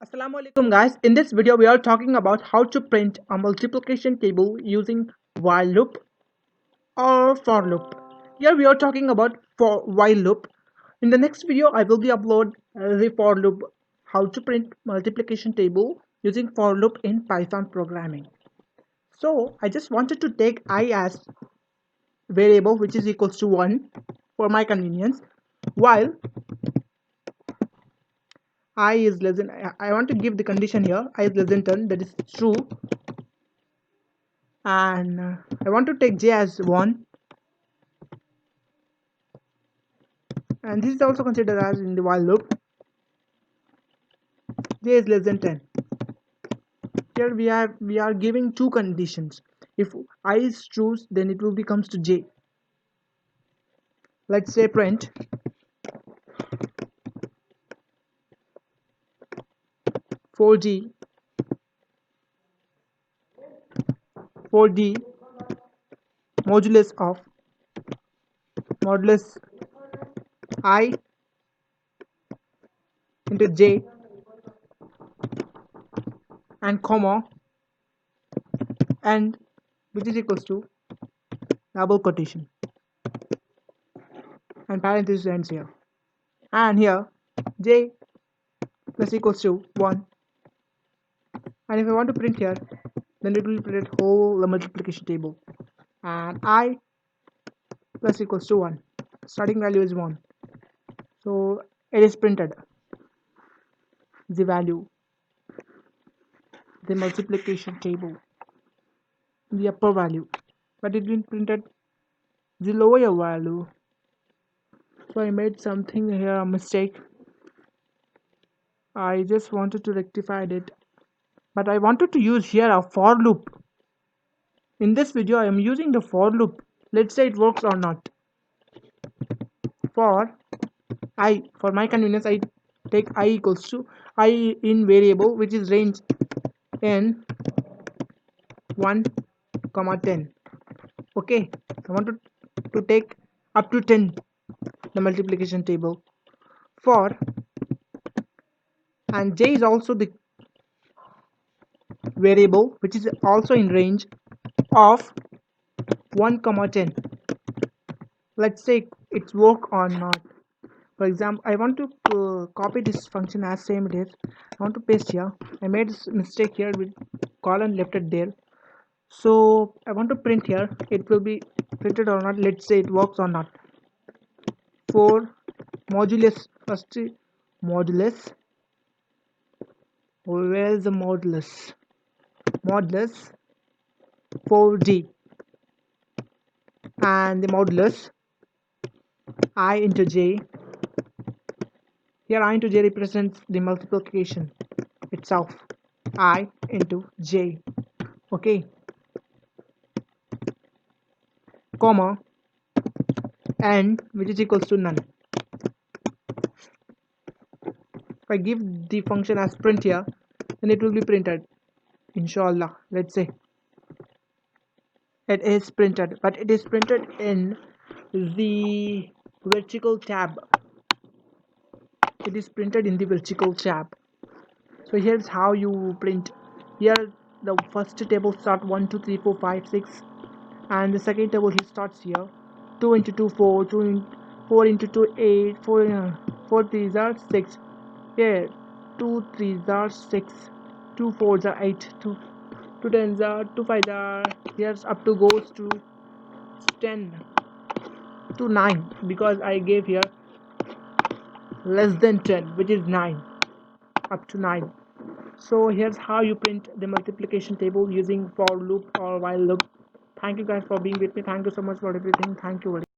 Assalamualaikum guys. In this video we are talking about how to print a multiplication table using while loop or for loop. Here we are talking about for while loop. In the next video I will be upload the for loop, how to print multiplication table using for loop in Python programming. So I just wanted to take I as variable which is equals to 1 for my convenience, while I is less than I want to give the condition here I is less than 10, that is true, and I want to take j as 1, and this is also considered as in the while loop. J is less than 10. Here we are giving two conditions. If I is true, then it will becomes to j. Let's say print for d modulus of modulus I into j and comma and which is equals to double quotation and parenthesis ends here, and here j plus equals to 1, and if I want to print here, then it will print whole multiplication table, and I plus equals to 1, starting value is 1, so it is printed the value, the multiplication table, the upper value, but it been printed the lower value. So I made something here, a mistake. I just wanted to rectify it, but I wanted to use here a for loop. In this video I am using the for loop. Let's say it works or not. For I, for my convenience, I take I equals to I in variable which is range in 1 comma 10. Okay, I want to take up to 10 the multiplication table for, and j is also the variable which is also in range of 1 comma 10. Let's say it's work or not. For example, I want to copy this function as same it is. I want to paste here. I made this mistake here with colon left it there, so I want to print here, it will be printed or not. Let's say it works or not. For modulus, first modulus, where is the modulus? Modulus 4d, and the modulus I into j. Here I into j represents the multiplication itself, I into j. Okay, comma and which is equals to none. If I give the function as print here, then it will be printed, inshallah. Let's say it is printed, but it is printed in the vertical tab. It is printed in the vertical tab. So here's how you print. Here the first table start 1 2 3 4 5 6, and the second table he starts here 2 into 2 4, 4 into 2 8, 4 3s are 6. Here 2 3s are 6, 2 4s are 8, 2 10s are 2 5s are, here's up to goes to 10 to 9, because I gave here less than 10 which is 9, up to 9. So here's how you print the multiplication table using for loop or while loop. Thank you guys for being with me. Thank you so much for everything. Thank you very